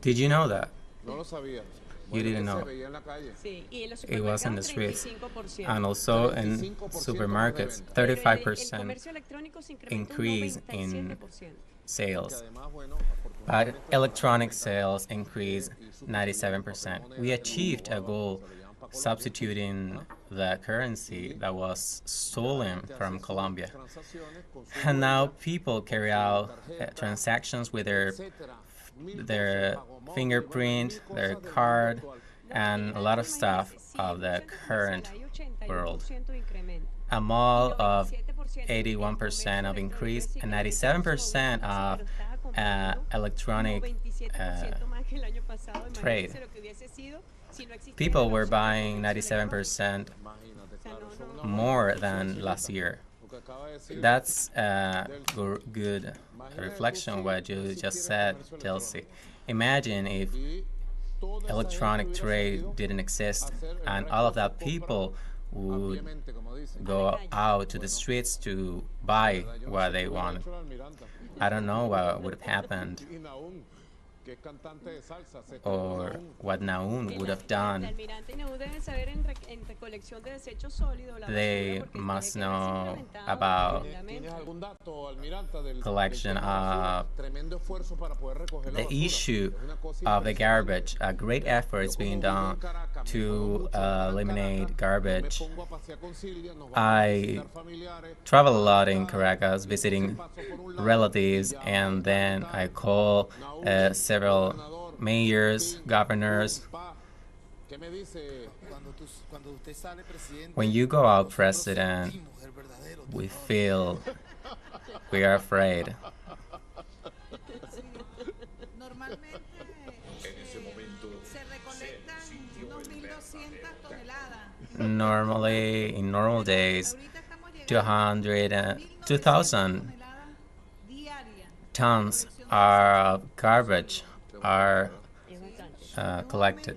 Did you know that? You didn't know. It was in the streets. And also in supermarkets, 35% increase in sales. But electronic sales increased 97%. We achieved a goal substituting the currency that was stolen from Colombia. And now people carry out transactions with their fingerprint, their card, and a lot of stuff of the current world. A mall of 81% of increase and 97% of electronic trade. People were buying 97% more than last year. That's a good reflection what you just said, Chelsea. Imagine if electronic trade didn't exist and all of that people would go out to the streets to buy what they wanted. I don't know what would have happened or what Naun would have done. They must know about collection of the issue of the garbage. A great effort is being done to eliminate garbage. I travel a lot in Caracas visiting relatives, and then I call several mayors, governors. When you go out, President, we feel we are afraid. Normally, in normal days, 2,000 tons of garbage are collected.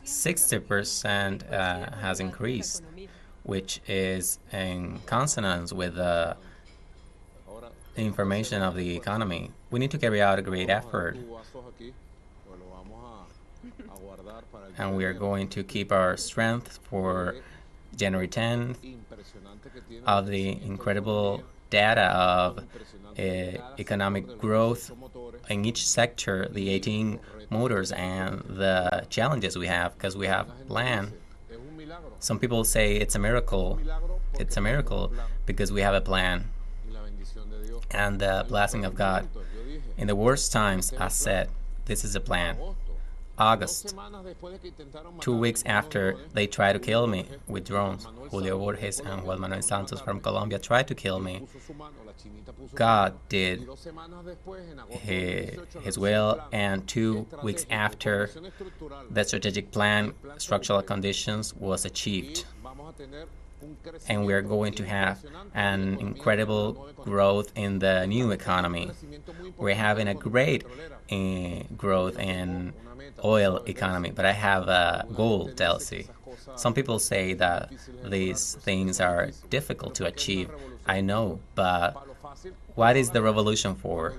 60% has increased, which is in consonance with the information of the economy. We need to carry out a great effort, and we are going to keep our strength for January 10th of the incredible data of economic growth in each sector, the 18 motors, and the challenges we have, because we have land. Some people say it's a miracle. It's a miracle because we have a plan and the blessing of God. In the worst times, I said, this is a plan. August, 2 weeks after they tried to kill me with drones, Julio Borges and Juan Manuel Santos from Colombia tried to kill me. God did his will, and 2 weeks after, the strategic plan, structural conditions, was achieved. And we're going to have an incredible growth in the new economy. We're having a great growth in oil economy, but I have a goal, Delcy. Some people say that these things are difficult to achieve. I know, but what is the revolution for?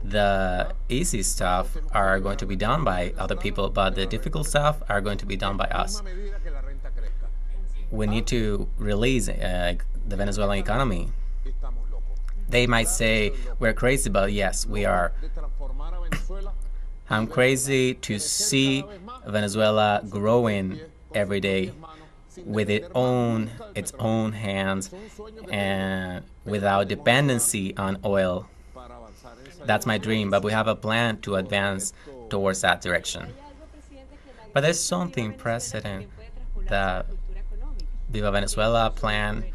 The easy stuff are going to be done by other people, but the difficult stuff are going to be done by us. We need to release the Venezuelan economy. They might say we're crazy, but yes, we are. I'm crazy to see Venezuela growing every day with its own hands and without dependency on oil. That's my dream, but we have a plan to advance towards that direction. But there's something, President, that Viva Venezuela plan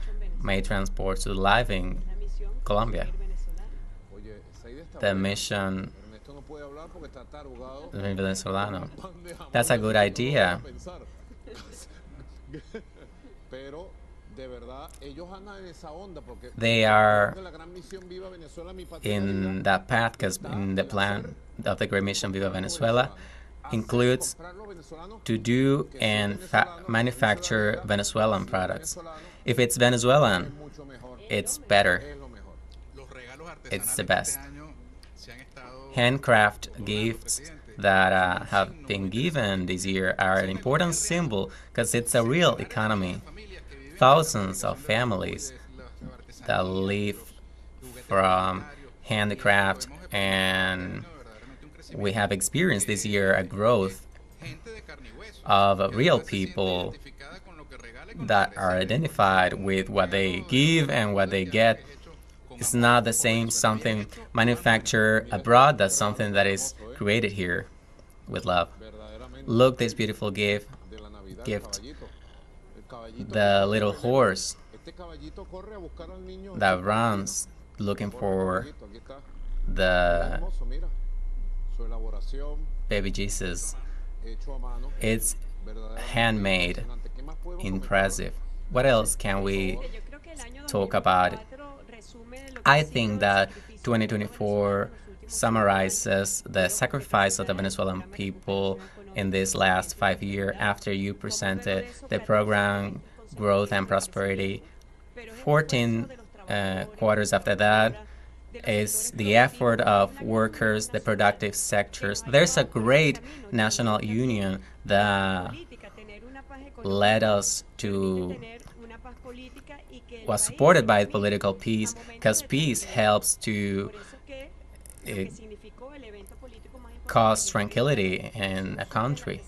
may transport to life in Colombia. The mission Venezolano. That's a good idea. They are in that path because in the plan of the Great Mission Viva Venezuela includes to do and manufacture Venezuelan products. If it's Venezuelan, it's better. It's the best. Handcraft gifts that have been given this year are an important symbol because it's a real economy. Thousands of families that live from handicraft, and we have experienced this year a growth of real people that are identified with what they give and what they get. It's not the same something manufactured abroad, that's something that is created here with love. Look, this beautiful gift. The little horse that runs looking for the baby Jesus. It's handmade, impressive. What else can we talk about? I think that 2024 summarizes the sacrifice of the Venezuelan people in this last 5 years after you presented the program Growth and Prosperity. 14 quarters after that is the effort of workers, the productive sectors. There's a great national union that led us to, was supported by political peace, because peace helps to cause tranquility in a country.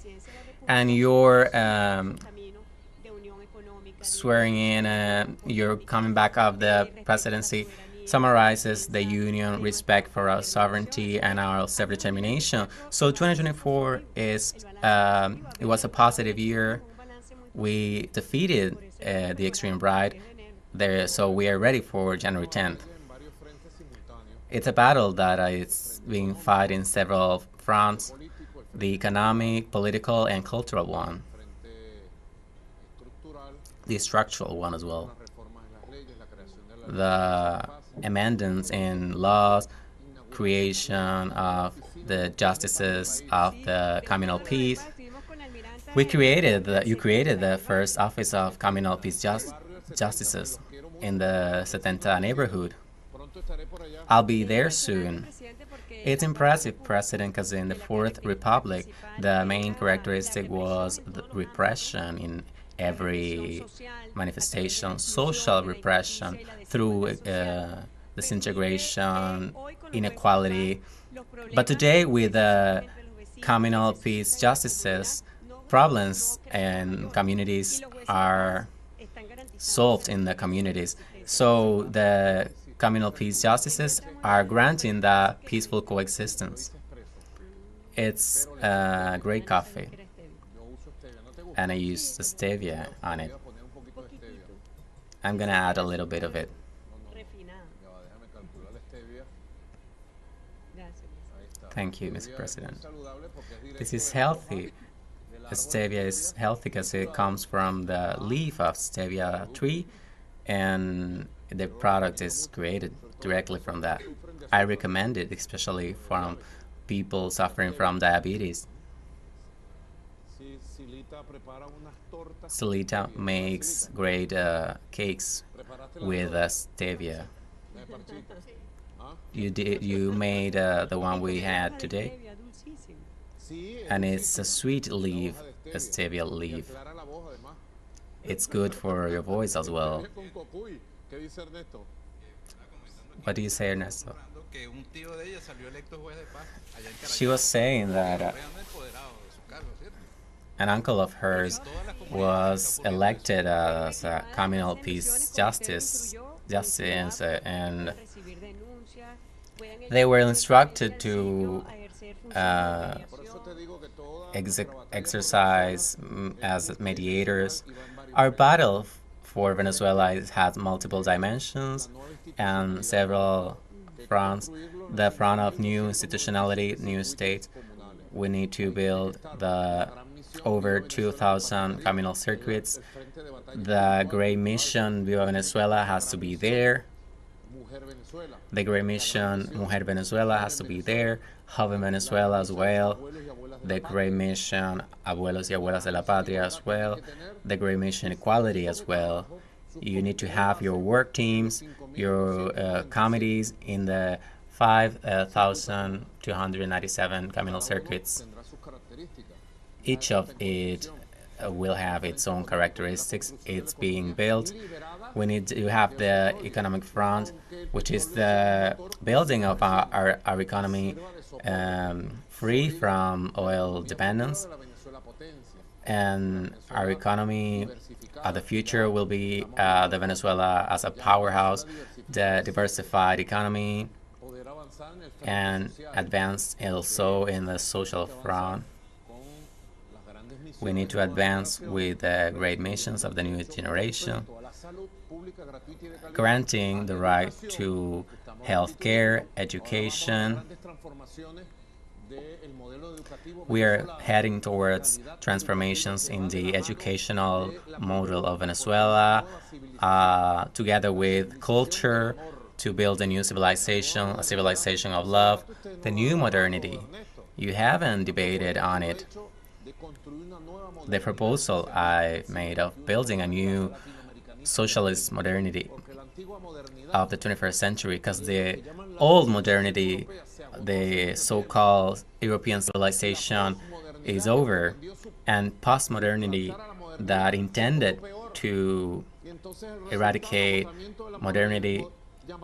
And your swearing in, your coming back of the presidency summarizes the union, respect for our sovereignty and our self-determination. So 2024 is it was a positive year. We defeated the extreme right there, so we are ready for January 10th. It's a battle that is being fought in several fronts: the economic, political, and cultural one, the structural one as well, the amendments in laws, creation of the justices of the communal peace. You created the first office of communal peace justices in the 70 neighborhood. I'll be there soon. It's impressive, President, because in the Fourth Republic, the main characteristic was the repression in every manifestation, social repression through disintegration, inequality. But today, with the communal peace justices, problems and communities are solved in the communities. So the communal peace justices are granting that peaceful coexistence. It's great coffee, and I use stevia on it. I'm gonna add a little bit of it. Thank you, Mr. President. This is healthy. Stevia is healthy because it comes from the leaf of stevia tree, and the product is created directly from that. I recommend it, especially from people suffering from diabetes. Celita makes great cakes with stevia. You made the one we had today, and it's a sweet leaf, a stevia leaf. It's good for your voice as well. What do you say, Ernesto? She was saying that an uncle of hers was elected as a communal peace justice, and they were instructed to exercise as mediators. Our battle for Venezuela has multiple dimensions and several fronts. The front of new institutionality, new states. We need to build the over 2,000 communal circuits. The Great Mission Viva Venezuela has to be there. The Great Mission Mujer Venezuela has to be there. Joven Venezuela as well. The Great Mission Abuelos y Abuelas de la Patria as well. The Great Mission Equality as well. You need to have your work teams, your committees in the 5,297 communal circuits. Each of it will have its own characteristics. It's being built. We need to have the economic front, which is the building of our economy free from oil dependence. And our economy of the future will be the Venezuela as a powerhouse, the diversified economy, and advance also in the social front. We need to advance with the great missions of the new generation, granting the right to health care, education. We are heading towards transformations in the educational model of Venezuela, together with culture, to build a new civilization, a civilization of love, the new modernity. You haven't debated on it. The proposal I made of building a new socialist modernity of the 21st century, because the old modernity, the so-called European civilization, is over, and post-modernity that intended to eradicate modernity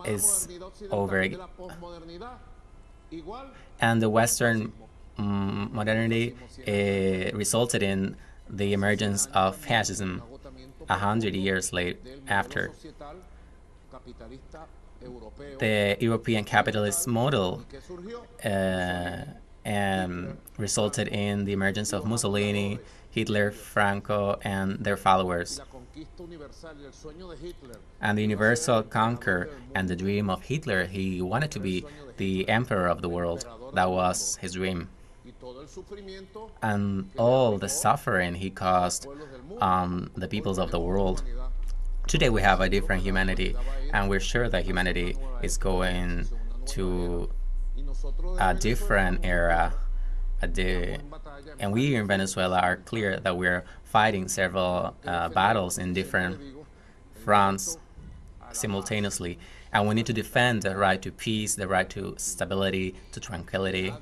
is over. And the Western modernity resulted in the emergence of fascism 100 years after. The European capitalist model resulted in the emergence of Mussolini, Hitler, Franco, and their followers. And the universal conquer and the dream of Hitler, he wanted to be the emperor of the world. That was his dream. And all the suffering he caused on the peoples of the world. Today we have a different humanity, and we're sure that humanity is going to a different era. And we in Venezuela are clear that we're fighting several battles in different fronts simultaneously. And we need to defend the right to peace, the right to stability, to tranquility.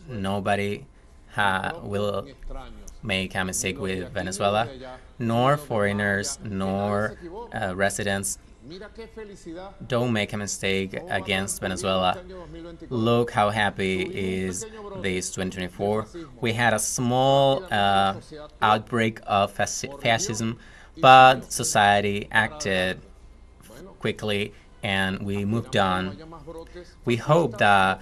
Nobody will make a mistake with Venezuela, nor foreigners, nor residents. Don't make a mistake against Venezuela. Look how happy is this 2024. We had a small outbreak of fascism, but society acted quickly and we moved on. We hope that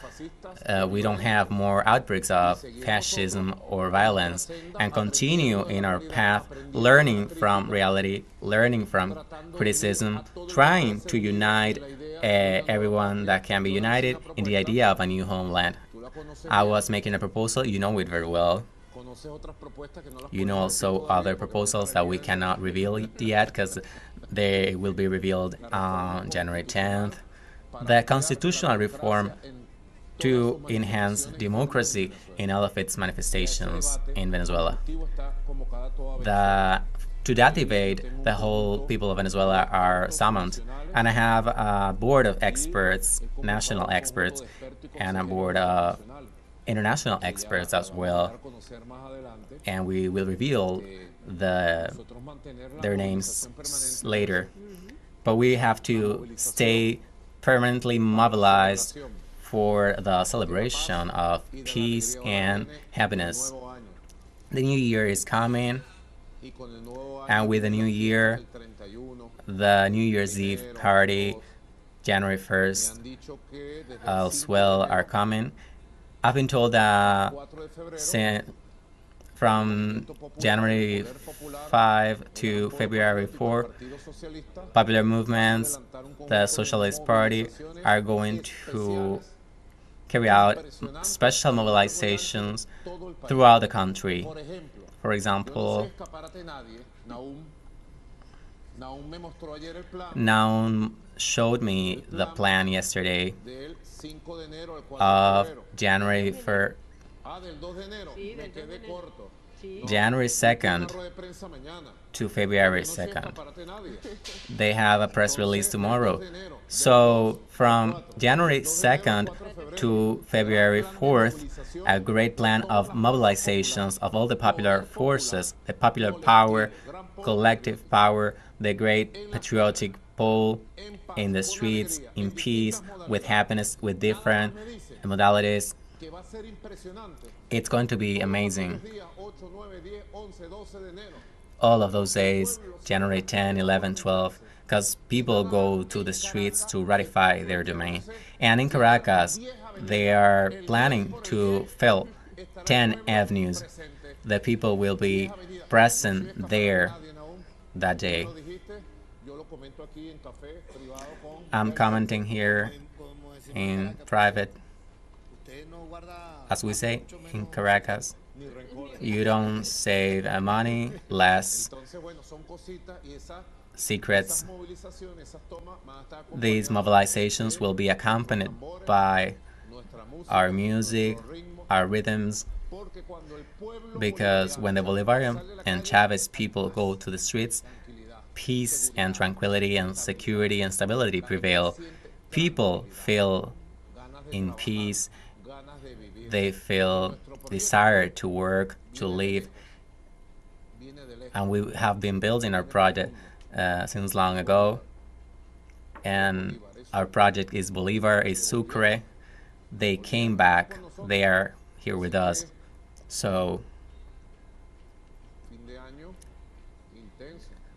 we don't have more outbreaks of fascism or violence and continue in our path, learning from reality, learning from criticism, trying to unite everyone that can be united in the idea of a new homeland. I was making a proposal, you know it very well. You know also other proposals that we cannot reveal yet because they will be revealed on January 10th. The constitutional reform to enhance democracy in all of its manifestations in Venezuela. To that debate, the whole people of Venezuela are summoned. And I have a board of experts, national experts, and a board of international experts as well. And we will reveal their names later. But we have to stay permanently mobilized for the celebration of peace and happiness. The new year is coming, and with the new year, the New Year's Eve party, January 1st, as well, are coming. I've been told that from January 5 to February 4, popular movements, the Socialist Party, are going to carry out special mobilizations throughout the country. For example, Naum showed me the plan yesterday of January 1st. January 2nd to February 2nd. They have a press release tomorrow. So from January 2nd to February 4th, a great plan of mobilizations of all the popular forces, the popular power, collective power, the great patriotic pull in the streets, in peace, with happiness, with different modalities. It's going to be amazing. All of those days, January 10, 11, 12, because people go to the streets to ratify their domain. And in Caracas, they are planning to fill 10 avenues. The people will be present there that day. I'm commenting here in private. As we say in Caracas, you don't save money, less secrets. These mobilizations will be accompanied by our music, our rhythms, because when the Bolivarian and Chavez people go to the streets, peace and tranquility and security and stability prevail. People feel in peace. They feel desire to work, to live. And we have been building our project since long ago. And our project is Bolivar, is Sucre. They came back. They are here with us. So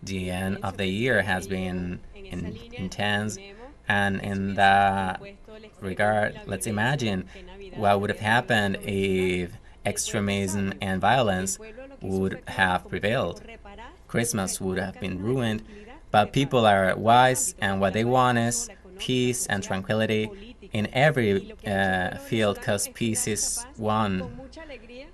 the end of the year has been intense. And in that regard, let's imagine what would have happened if extremism and violence would have prevailed. Christmas would have been ruined, but people are wise, and what they want is peace and tranquility in every field, because peace is one.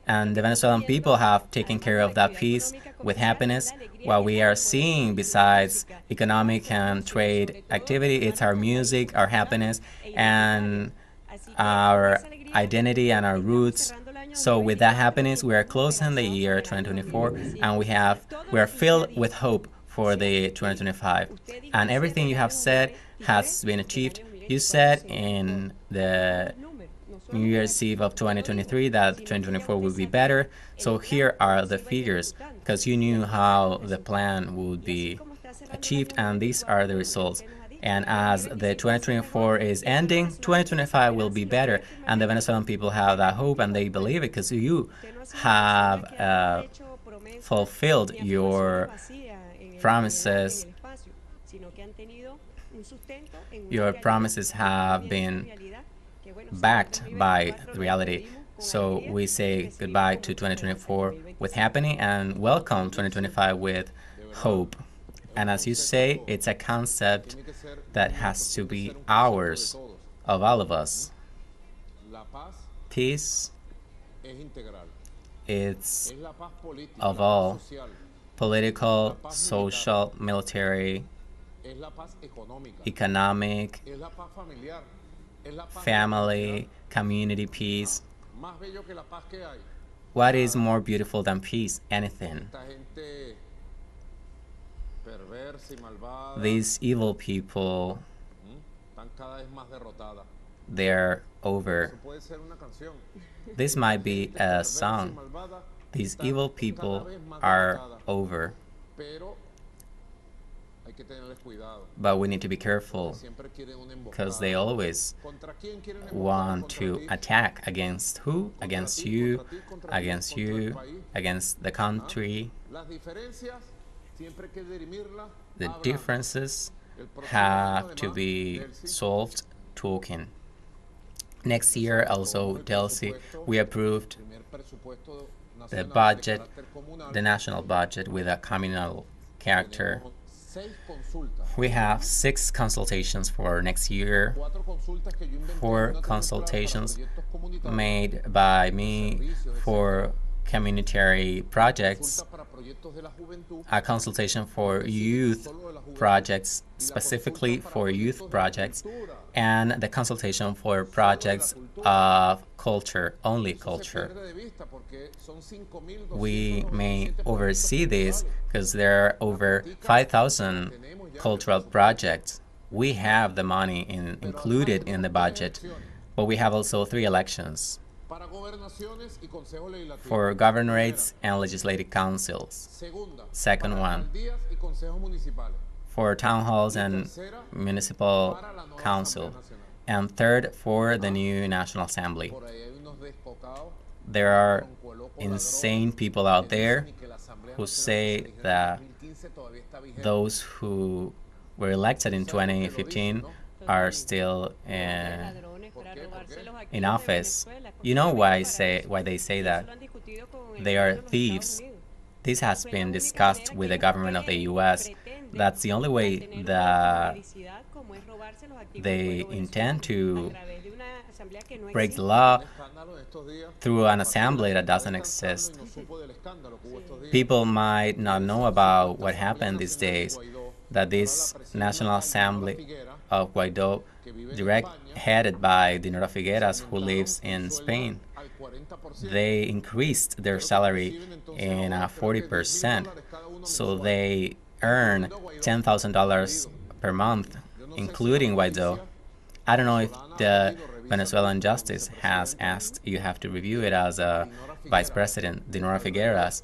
And the Venezuelan people have taken care of that peace with happiness. What we are seeing besides economic and trade activity, it's our music, our happiness, and our identity and our roots. So with that happiness, we are closing the year 2024, and we are filled with hope for the 2025. And everything you have said has been achieved. You said in the New Year's Eve of 2023 that 2024 will be better. So here are the figures, because you knew how the plan would be achieved, and these are the results. And as the 2024 is ending, 2025 will be better, and the Venezuelan people have that hope, and they believe it, because you have fulfilled your promises. Your promises have been backed by reality. So we say goodbye to 2024 with happiness and welcome 2025 with hope. And as you say, it's a concept that has to be ours, of all of us. Peace, it's of all, political, social, military, economic, family, community peace. What is more beautiful than peace? Anything. These evil people, they're over. This might be a song. These evil people are over. But we need to be careful, because they always want to attack. Against who? Against you, against you, against the country. The differences have to be solved talking. Next year, also, Delcy, we approved the budget, the national budget, with a communal character. We have 6 consultations for next year, 4 consultations made by me for communitary projects a consultation for youth projects, specifically for youth projects, and the consultation for projects of culture, only culture. We may oversee this because there are over 5,000 cultural projects. We have the money included in the budget, but we have also 3 elections for governorates and legislative councils. Second one, for town halls and municipal council. And third, for the new National Assembly. There are insane people out there who say that those who were elected in 2015 are still in office. You know why they say that? They are thieves. This has been discussed with the government of the U.S. That's the only way that they intend to break the law, through an assembly that doesn't exist. People might not know about what happened these days, that this National Assembly of Guaidó, headed by Dinero Figueras, who lives in Spain, they increased their salary in 40%, so they earn $10,000 per month, including Guaidó. I don't know if the Venezuelan justice has asked, you have to review it as a vice president, Dinero Figueras,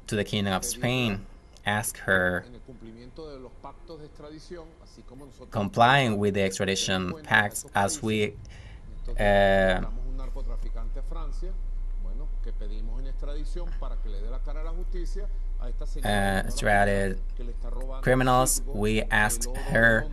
to the King of Spain, ask her complying with the extradition pacts as we extradited criminals. We asked her,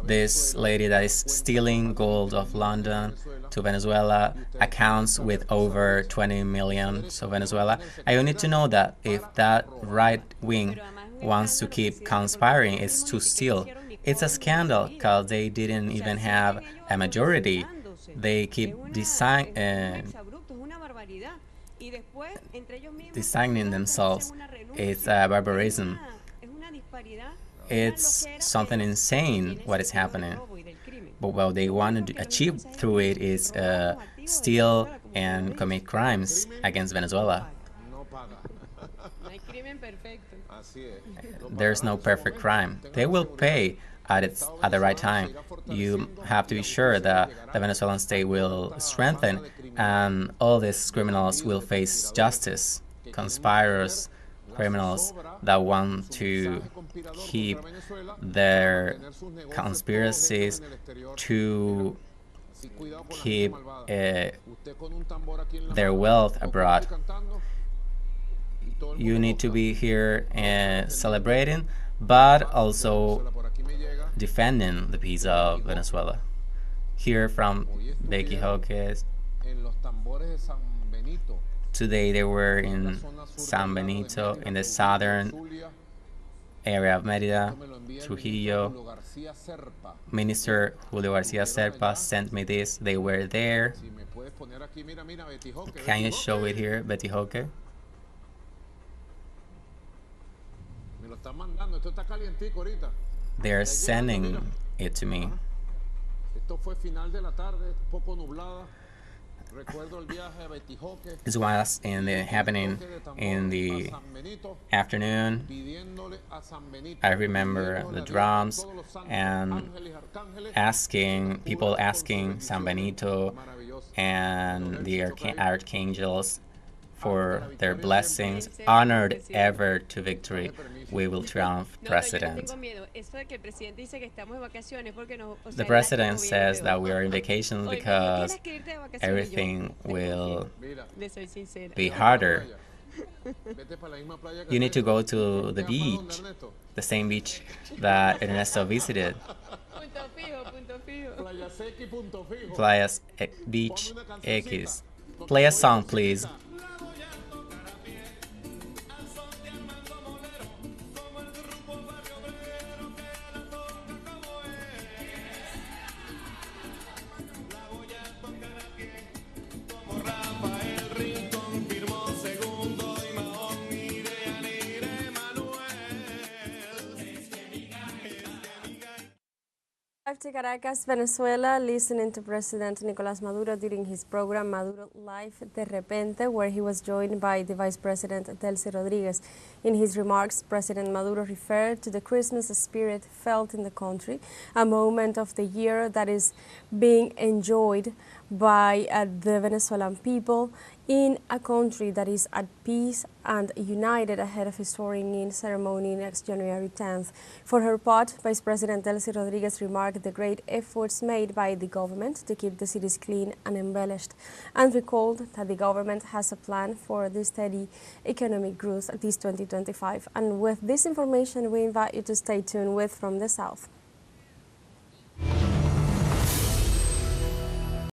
this lady that is stealing gold of London to Venezuela, accounts with over 20 million to Venezuela. I need to know that if that right wing wants to keep conspiring, it's to steal. It's a scandal because they didn't even have a majority. They keep designing themselves. It's a barbarism. It's something insane what is happening. But what they want to achieve through it is steal and commit crimes against Venezuela. There's no perfect crime. They will pay at the right time. You have to be sure that the Venezuelan state will strengthen and all these criminals will face justice. Conspirators, criminals that want to keep their conspiracies, to keep their wealth abroad. You need to be here celebrating, but also defending the peace of Venezuela. Here from Becky Hoques. Today they were in San Benito, in the southern area of Merida, Trujillo. Minister Julio Garcia Serpa sent me this. They were there. Can you show it here, Betty Hoque? They're sending it to me. This was happening in the afternoon. I remember the drums and people asking San Benito and the archangels for their blessings. Honored ever to victory, we will triumph, President. The President says that we are in vacation because everything will be harder. You need to go to the beach, the same beach that Ernesto visited. Playa Beach X. Play a song, please. Back to Caracas, Venezuela, listening to President Nicolás Maduro during his program Maduro Live de Repente, where he was joined by the Vice President teleSUR Rodriguez. In his remarks, President Maduro referred to the Christmas spirit felt in the country, a moment of the year that is being enjoyed by the Venezuelan people in a country that is at peace and united ahead of his swearing-in ceremony next January 10th. For her part, Vice President teleSUR Rodriguez remarked the great efforts made by the government to keep the cities clean and embellished, and recalled that the government has a plan for the steady economic growth this 2025. And with this information, we invite you to stay tuned with From the South.